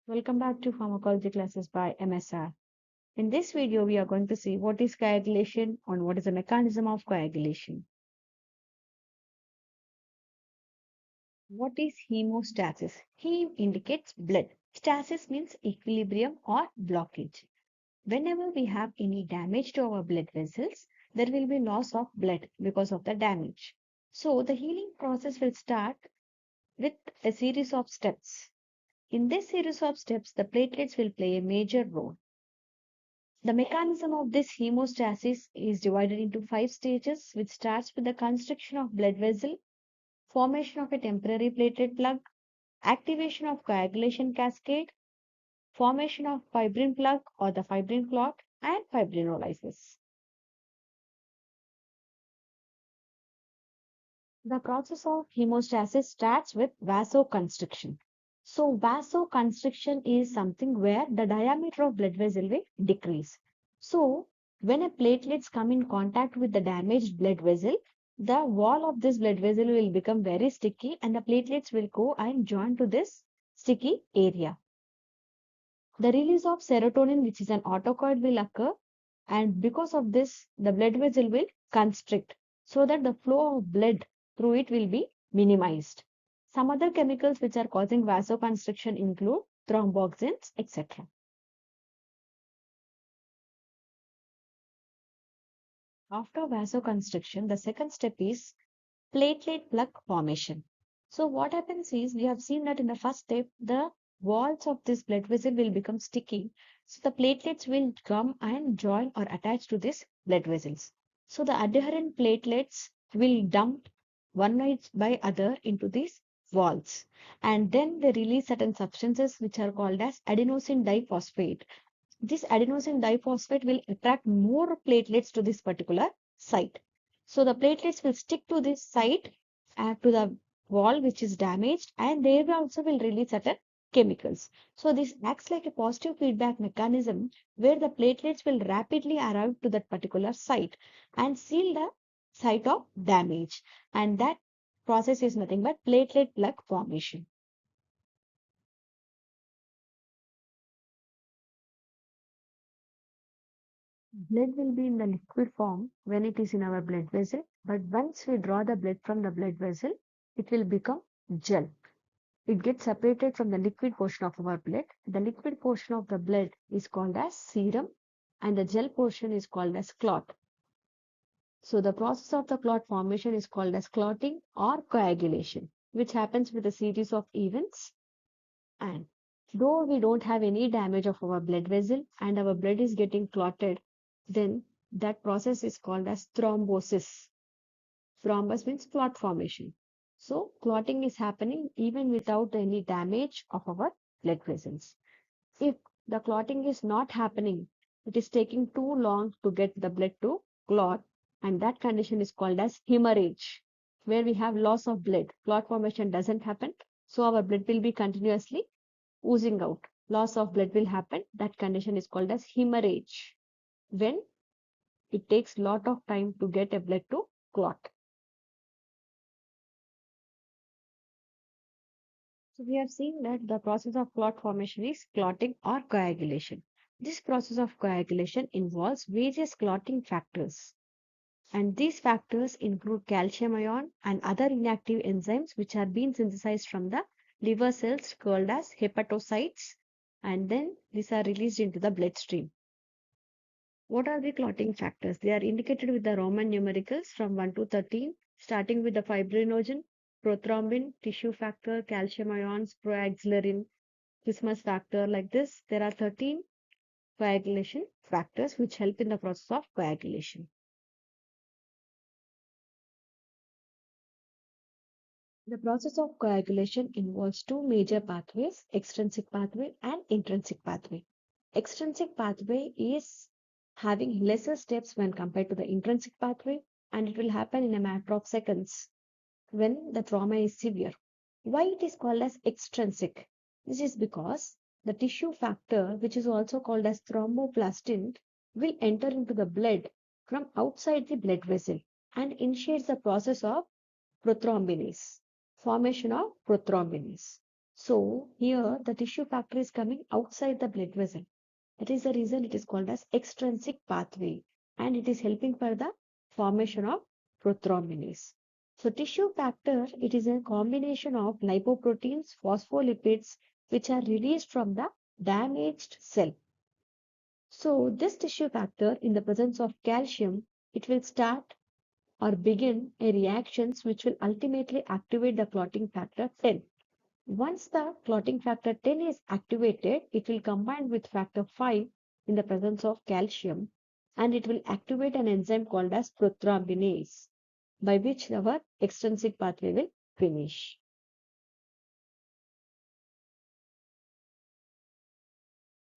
Welcome back to Pharmacology classes by MSR. In this video, we are going to see what is coagulation and what is the mechanism of coagulation. What is hemostasis? Heme indicates blood. Stasis means equilibrium or blockage. Whenever we have any damage to our blood vessels, there will be loss of blood because of the damage. So the healing process will start with a series of steps. In this series of steps, the platelets will play a major role. The mechanism of this hemostasis is divided into 5 stages, which starts with the constriction of blood vessel, formation of a temporary platelet plug, activation of coagulation cascade, formation of fibrin plug or the fibrin clot, and fibrinolysis. The process of hemostasis starts with vasoconstriction. So vasoconstriction is something where the diameter of blood vessel will decrease. So when a platelets come in contact with the damaged blood vessel, the wall of this blood vessel will become very sticky and the platelets will go and join to this sticky area. The release of serotonin, which is an autocoid, will occur, and because of this, the blood vessel will constrict so that the flow of blood through it will be minimized. Some other chemicals which are causing vasoconstriction include thromboxanes, etc. After vasoconstriction, the second step is platelet plug formation. So what happens is, we have seen that in the first step, the walls of this blood vessel will become sticky. So the platelets will come and join or attach to this blood vessels. So the adherent platelets will dump one by other into these walls. And then they release certain substances which are called as adenosine diphosphate. This adenosine diphosphate will attract more platelets to this particular site. So the platelets will stick to this site and to the wall which is damaged, and they also will release certain chemicals. So this acts like a positive feedback mechanism where the platelets will rapidly arrive to that particular site and seal the site of damage. And that process is nothing but platelet plug formation. Blood will be in the liquid form when it is in our blood vessel, but once we draw the blood from the blood vessel, it will become gel. It gets separated from the liquid portion of our blood. The liquid portion of the blood is called as serum and the gel portion is called as clot. So the process of the clot formation is called as clotting or coagulation, which happens with a series of events. And though we don't have any damage of our blood vessel and our blood is getting clotted, then that process is called as thrombosis. Thrombus means clot formation. So clotting is happening even without any damage of our blood vessels. If the clotting is not happening, it is taking too long to get the blood to clot, and that condition is called as hemorrhage, where we have loss of blood. Clot formation doesn't happen, so our blood will be continuously oozing out. Loss of blood will happen. That condition is called as hemorrhage, when it takes lot of time to get a blood to clot. So we have seen that the process of clot formation is clotting or coagulation. This process of coagulation involves various clotting factors, and these factors include calcium ion and other inactive enzymes which are being synthesized from the liver cells called as hepatocytes, and then these are released into the bloodstream. What are the clotting factors? They are indicated with the Roman numericals from 1 to 13, starting with the fibrinogen, prothrombin, tissue factor, calcium ions, proaxillerin, Christmas factor. Like this, there are 13 coagulation factors which help in the process of coagulation. The process of coagulation involves two major pathways, extrinsic pathway and intrinsic pathway. Extrinsic pathway is having lesser steps when compared to the intrinsic pathway, and it will happen in a matter of seconds when the trauma is severe. Why it is called as extrinsic? This is because the tissue factor, which is also called as thromboplastin, will enter into the blood from outside the blood vessel and initiates the process of prothrombinase, formation of prothrombinase. So here the tissue factor is coming outside the blood vessel. That is the reason it is called as extrinsic pathway, and it is helping for the formation of prothrombinase. So tissue factor, it is a combination of lipoproteins, phospholipids, which are released from the damaged cell. So this tissue factor, in the presence of calcium, it will start or begin a reactions which will ultimately activate the clotting factor 10. Once the clotting factor 10 is activated, it will combine with factor 5 in the presence of calcium, and it will activate an enzyme called as prothrombinase, by which our extrinsic pathway will finish.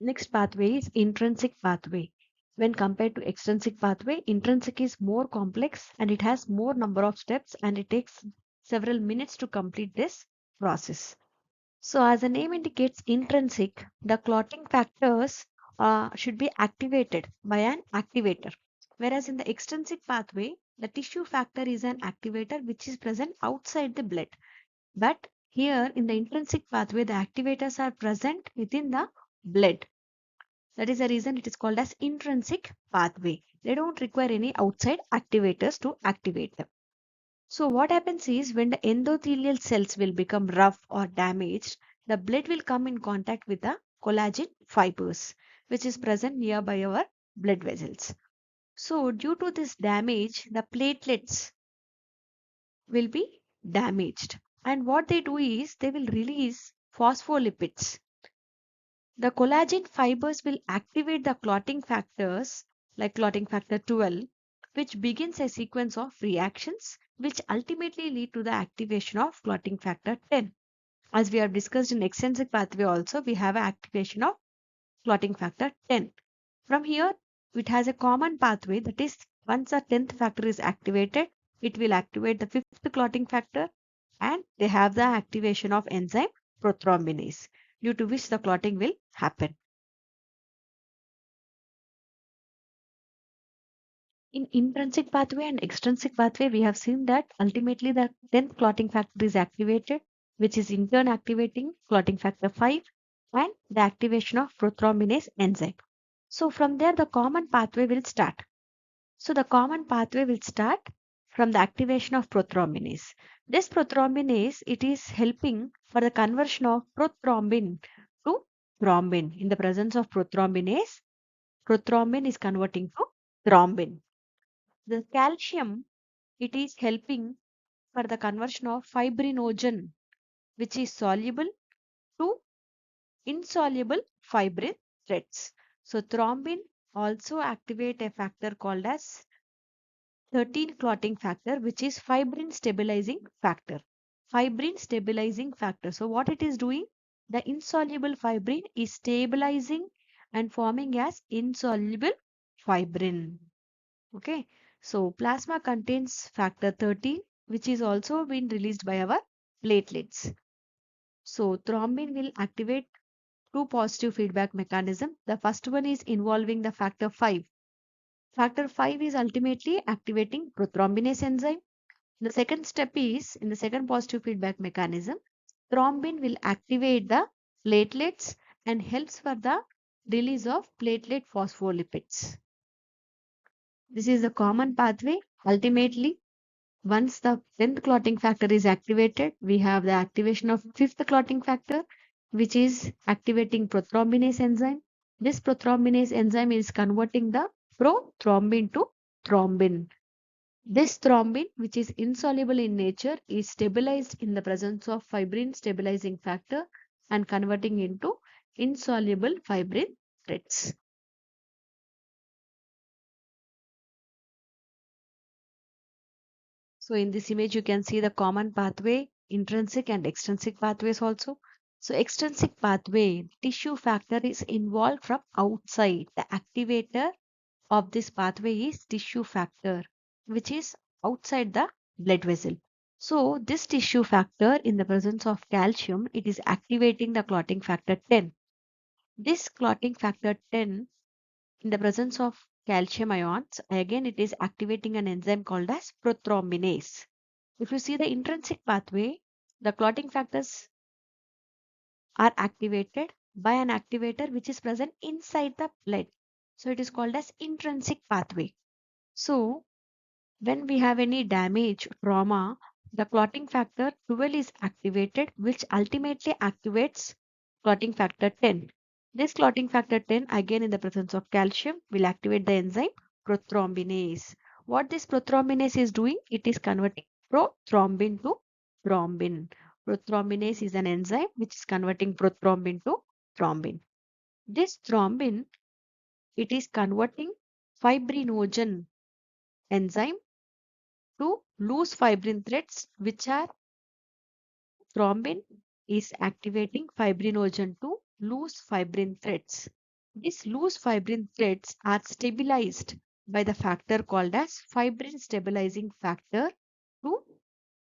Next pathway is intrinsic pathway. When compared to extrinsic pathway, intrinsic is more complex and it has more number of steps, and it takes several minutes to complete this process. So as the name indicates, intrinsic, the clotting factors should be activated by an activator. Whereas in the extrinsic pathway, the tissue factor is an activator which is present outside the blood. But here in the intrinsic pathway, the activators are present within the blood. That is the reason it is called as intrinsic pathway. They don't require any outside activators to activate them. So what happens is, when the endothelial cells will become rough or damaged, the blood will come in contact with the collagen fibers, which is present nearby our blood vessels. So due to this damage, the platelets will be damaged. And what they do is, they will release phospholipids. The collagen fibers will activate the clotting factors like clotting factor 12, which begins a sequence of reactions which ultimately lead to the activation of clotting factor 10. As we have discussed in extrinsic pathway also, we have an activation of clotting factor 10. From here, it has a common pathway, that is, once the 10th factor is activated, it will activate the 5th clotting factor, and they have the activation of enzyme prothrombinase, due to which the clotting will happen. In intrinsic pathway and extrinsic pathway, we have seen that ultimately the 10th clotting factor is activated, which is in turn activating clotting factor 5 and the activation of prothrombinase enzyme. So from there, the common pathway will start. So the common pathway will start from the activation of prothrombinase. This prothrombinase, it is helping for the conversion of prothrombin to thrombin. In the presence of prothrombinase, prothrombin is converting to thrombin. The calcium, it is helping for the conversion of fibrinogen, which is soluble, to insoluble fibrin threads. So thrombin also activate a factor called as 13 clotting factor, which is fibrin stabilizing factor. Fibrin stabilizing factor. So what it is doing? The insoluble fibrin is stabilizing and forming as insoluble fibrin. Okay. So plasma contains factor 13, which is also been released by our platelets. So thrombin will activate two positive feedback mechanism. The first one is involving the factor 5. Factor 5 is ultimately activating prothrombinase enzyme. The second step is, in the second positive feedback mechanism, thrombin will activate the platelets and helps for the release of platelet phospholipids. This is the common pathway. Ultimately, once the 10th clotting factor is activated, we have the activation of 5th clotting factor, which is activating prothrombinase enzyme. This prothrombinase enzyme is converting the prothrombin to thrombin. This thrombin, which is insoluble in nature, is stabilized in the presence of fibrin stabilizing factor and converting into insoluble fibrin threads. So in this image, you can see the common pathway, intrinsic and extrinsic pathways also. So extrinsic pathway, tissue factor is involved from outside. The activator of this pathway is tissue factor, which is outside the blood vessel. So this tissue factor, in the presence of calcium, it is activating the clotting factor 10. This clotting factor 10, in the presence of calcium ions, again it is activating an enzyme called as prothrombinase. If you see the intrinsic pathway, the clotting factors are activated by an activator which is present inside the blood. So it is called as intrinsic pathway. So when we have any damage, trauma, the clotting factor 12 is activated, which ultimately activates clotting factor 10. This clotting factor 10, again in the presence of calcium, will activate the enzyme prothrombinase. What this prothrombinase is doing? It is converting prothrombin to thrombin. Prothrombinase is an enzyme which is converting prothrombin to thrombin. This thrombin, it is converting fibrinogen enzyme to loose fibrin threads, which are thrombin is activating fibrinogen to loose fibrin threads. These loose fibrin threads are stabilized by the factor called as fibrin stabilizing factor to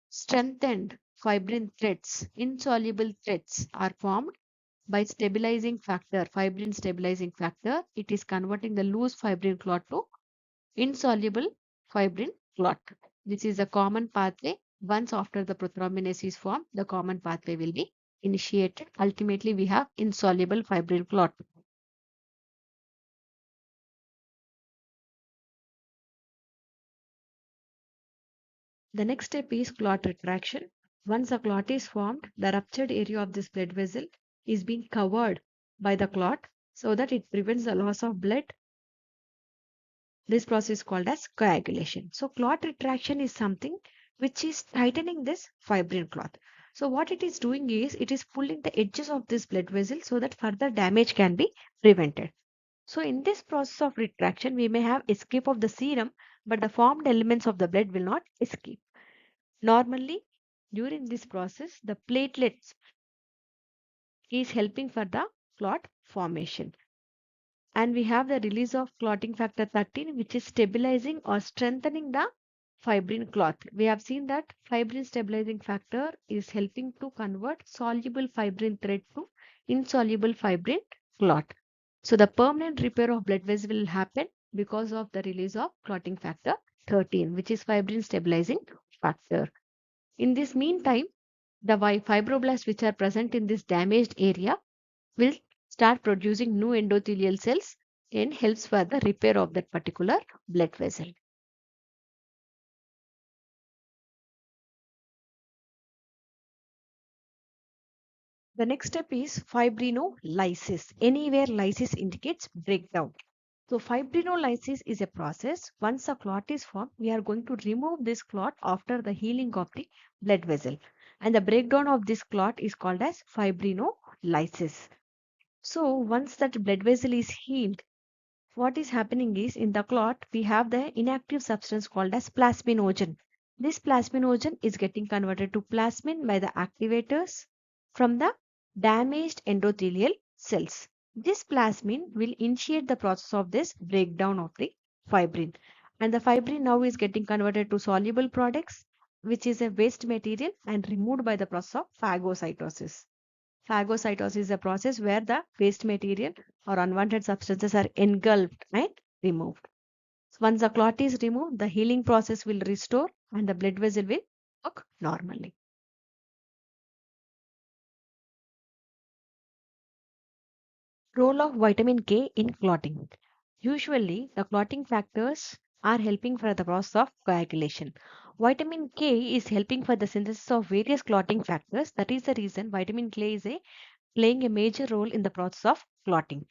strengthened fibrin threads. Insoluble threads are formed by stabilizing factor, fibrin stabilizing factor. It is converting the loose fibrin clot to insoluble fibrin clot. This is a common pathway. Once after the prothrombinase is formed, the common pathway will be initiated. Ultimately, we have insoluble fibrin clot. The next step is clot retraction. Once a clot is formed, the ruptured area of this blood vessel is being covered by the clot so that it prevents the loss of blood. This process is called as coagulation. So clot retraction is something which is tightening this fibrin clot. So what it is doing is it is pulling the edges of this blood vessel so that further damage can be prevented. So in this process of retraction, we may have escape of the serum, but the formed elements of the blood will not escape. Normally, during this process, the platelets is helping for the clot formation. And we have the release of clotting factor 13, which is stabilizing or strengthening the fibrin clot. We have seen that fibrin stabilizing factor is helping to convert soluble fibrin thread to insoluble fibrin clot. So the permanent repair of blood vessel will happen because of the release of clotting factor 13, which is fibrin stabilizing factor. In this meantime, the fibroblasts which are present in this damaged area will start producing new endothelial cells and helps for the repair of that particular blood vessel. The next step is fibrinolysis. Anywhere lysis indicates breakdown. So fibrinolysis is a process. Once a clot is formed, we are going to remove this clot after the healing of the blood vessel. And the breakdown of this clot is called as fibrinolysis. So once that blood vessel is healed, what is happening is in the clot, we have the inactive substance called as plasminogen. This plasminogen is getting converted to plasmin by the activators from the damaged endothelial cells. This plasmin will initiate the process of this breakdown of the fibrin. And the fibrin now is getting converted to soluble products, which is a waste material and removed by the process of phagocytosis. Phagocytosis is a process where the waste material or unwanted substances are engulfed and removed. So once the clot is removed, the healing process will restore and the blood vessel will work normally. Role of vitamin K in clotting. Usually, the clotting factors are helping for the process of coagulation. Vitamin K is helping for the synthesis of various clotting factors. That is the reason vitamin K is playing a major role in the process of clotting.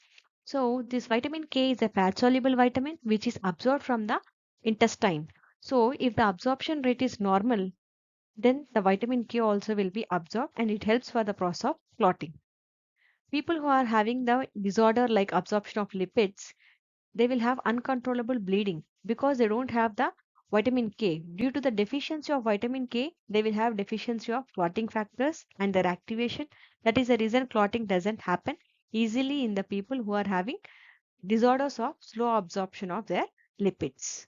So this vitamin K is a fat soluble vitamin which is absorbed from the intestine. So if the absorption rate is normal, then the vitamin K also will be absorbed and it helps for the process of clotting. People who are having the disorder like absorption of lipids, they will have uncontrollable bleeding because they don't have the vitamin K. Due to the deficiency of vitamin K, they will have deficiency of clotting factors and their activation. That is the reason clotting doesn't happen easily in the people who are having disorders of slow absorption of their lipids.